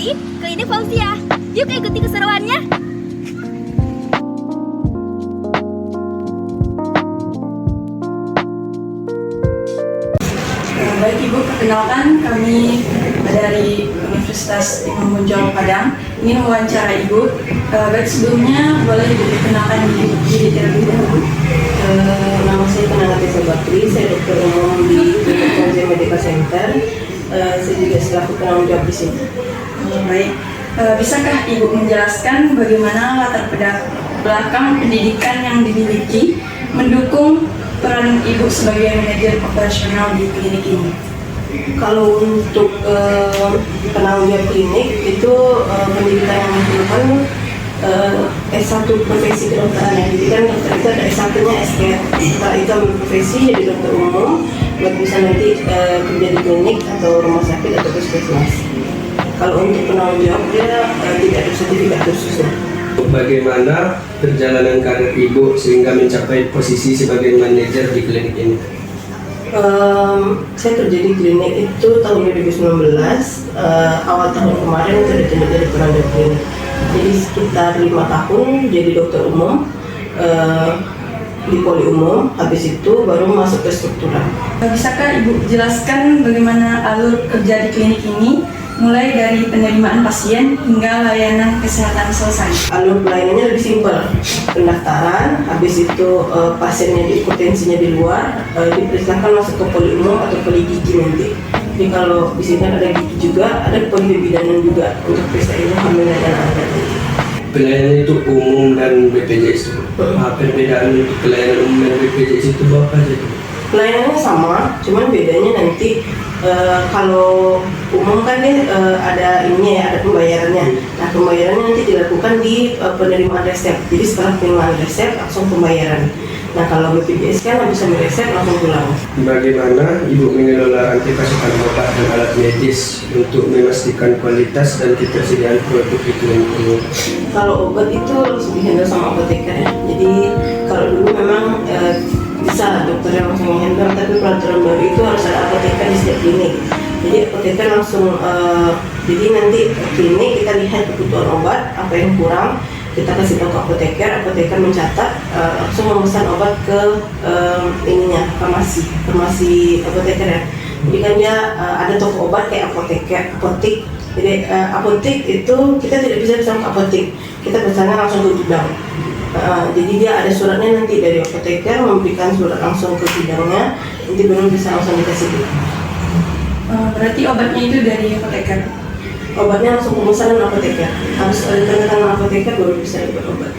di Klinik Fauzia. Yuk ikuti keseruannya. Baik Ibu, perkenalkan kami dari Universitas Imam Bonjol Padang ingin mewawancara Ibu. Baik sebelumnya boleh diperkenalkan diri terlebih dahulu. Nama saya Penangatesa Bakri, saya dokter umum di Fauzia Medical Center. Saya juga selaku penanggung jawab di sini. Baik, bisakah Ibu menjelaskan bagaimana latar belakang pendidikan yang dimiliki mendukung peran Ibu sebagai manajer operasional di klinik ini? Kalau untuk penanggung jawab klinik itu pendidikan yang diperlukan S1 profesi kedokteran ya. Jadi kan dokter itu ada S1-nya S-Care. Setelah itu ambil profesi jadi dokter umum buat bisa nanti kerja di klinik atau rumah sakit atau puskesmas. Kalau untuk penanggung jawab dia tidak ada sertifikat khususnya. Bagaimana perjalanan karir Ibu sehingga mencapai posisi sebagai manajer di klinik ini? Saya kerja di klinik itu tahun 2019, awal tahun kemarin saya ditunjuk jadi penanggung klinik. Jadi sekitar 5 tahun jadi dokter umum di poli umum, habis itu baru masuk ke struktural. Bisakah Ibu jelaskan bagaimana alur kerja di klinik ini mulai dari penerimaan pasien hingga layanan kesehatan selesai? Alur pelayanannya lebih simpel, pendaftaran, habis itu pasiennya potensinya di luar, dipersilakan masuk ke poli umum atau poli gigi nanti. Jadi kalau di sini ada gigi juga, ada poli kebidanan juga untuk periksa ibu hamil dan anak. Pelayanan itu umum dan BPJS. Perbedaan untuk pelayanan umum dan BPJS itu apa saja? Pelayanannya sama, cuman bedanya nanti kalau umum kan dia ada ininya ya, ada pembayarannya. Nah pembayarannya nanti dilakukan di penerimaan resep. Jadi setelah penerimaan resep langsung pembayaran. Nah kalau BPJS kan habis ambil resep langsung pulang. Bagaimana Ibu mengelola rantai pasokan obat dan alat medis untuk memastikan kualitas dan ketersediaan produk di klinik ini? Kalau obat itu langsung dihandle sama apoteker ya. Jadi kalau dulu memang bisa dokter yang langsung handle, tapi peraturan baru itu harus ada apoteker di setiap klinik. Jadi apoteker langsung, jadi nanti klinik kita lihat kebutuhan obat, apa yang kurang, kita kasih tahu ke apoteker mencatat, langsung memesan obat ke farmasi apoteker ya. Jadi kan dia ada toko obat kayak apotik. Jadi apotik itu kita tidak bisa pesan ke apotik, kita pesannya langsung ke gudang. Jadi dia ada suratnya nanti dari apoteker, memberikan surat langsung ke gudangnya, nanti baru bisa langsung dikasih duit. Berarti obatnya itu dari apoteker? Obatnya langsung pemesanan apoteker, harus ada tanda tangan apoteker baru bisa dapat obat.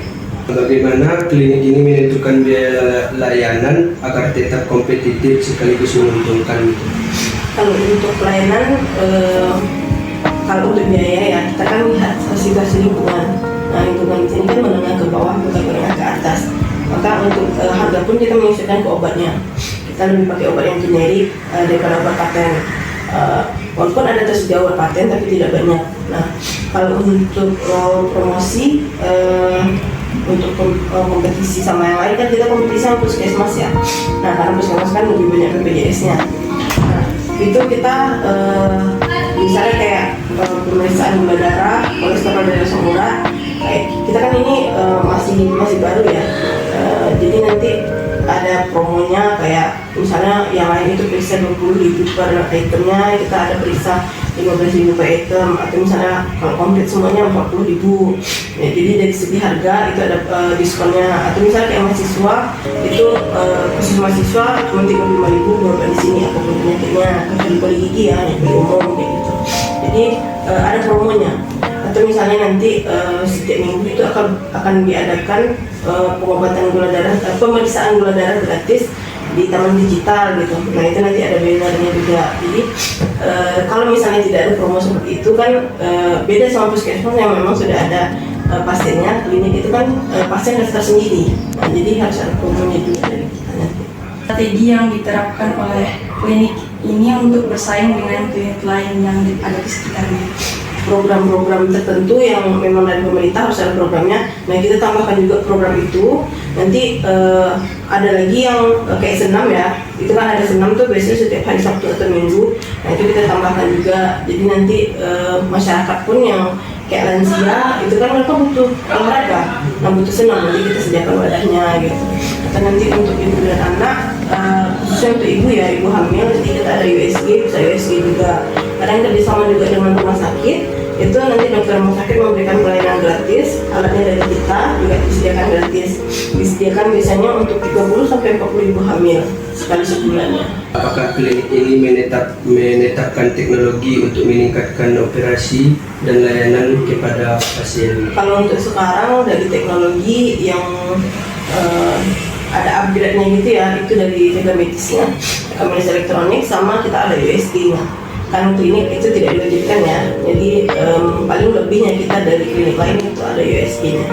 Bagaimana klinik ini menentukan biaya layanan agar tetap kompetitif sekaligus menguntungkan? Kalau untuk pelayanan, kalau untuk biaya ya kita kan lihat situasi lingkungan. Nah lingkungan di sini kan menengah ke bawah bukan menengah ke atas. Maka untuk harga pun kita menyesuaikan ke obatnya. Kita lebih pakai obat yang generik daripada obat paten. Walaupun ada tersedia obat paten tapi tidak banyak. Nah kalau untuk promosi untuk kompetisi sama yang lain kan kita kompetisi sama puskesmas ya. Nah karena puskesmas kan lebih banyak BPJS-nya. Nah itu kita misalnya kayak pemeriksaan gula darah, kolesterol darah asam urat. Kita kan ini masih baru ya. Jadi nanti ada promonya kayak misalnya yang lain itu periksa 20.000 per itemnya, kita ada periksa 15.000 per item, atau misalnya kalau komplit semuanya 40.000. Ya, jadi dari segi harga itu ada diskonnya. Atau misalnya kayak mahasiswa itu khusus mahasiswa cuma 35.000 berobat di sini apapun penyakitnya, kecuali poli gigi ya, yang poli umum kayak gitu. Jadi ada promonya. Atau misalnya nanti setiap minggu itu akan diadakan pengobatan gula darah, pemeriksaan gula darah gratis di taman digital gitu. Nah itu nanti ada bannernya juga. Jadi kalau misalnya tidak ada promo seperti itu kan beda sama puskesmas yang memang sudah ada pasiennya. Klinik itu kan pasien daftar sendiri. Nah jadi harus ada promonya juga dari kita nanti. Strategi yang diterapkan oleh klinik ini untuk bersaing dengan klinik lain yang ada di sekitarnya. program-program tertentu yang memang dari pemerintah harus ada programnya. Nah kita tambahkan juga program itu. Nanti ada lagi yang kayak senam ya, itu kan ada senam tuh biasanya setiap hari Sabtu atau Minggu. Nah itu kita tambahkan juga. Jadi nanti masyarakat pun yang kayak lansia itu kan mereka butuh olahraga, nah butuh senam, nanti kita sediakan wadahnya gitu. Atau nanti untuk ibu dan anak, khususnya untuk ibu ya, ibu hamil, nanti kita ada USG, bisa USG juga. Kadang kerjasama juga dengan rumah sakit, itu nanti dokter rumah sakit memberikan pelayanan gratis, alatnya dari kita juga disediakan gratis. Disediakan biasanya untuk 30 sampai 40 ibu hamil sekali sebulannya. Apakah klinik ini menetapkan teknologi untuk meningkatkan operasi dan layanan kepada pasien? Kalau untuk sekarang dari teknologi yang ada upgrade-nya gitu ya, itu dari telemedisnya, rekaman elektronik, sama kita ada USG-nya. Kan untuk ini itu tidak diwajibkan ya, jadi paling lebihnya kita dari klinik lain itu ada USG-nya.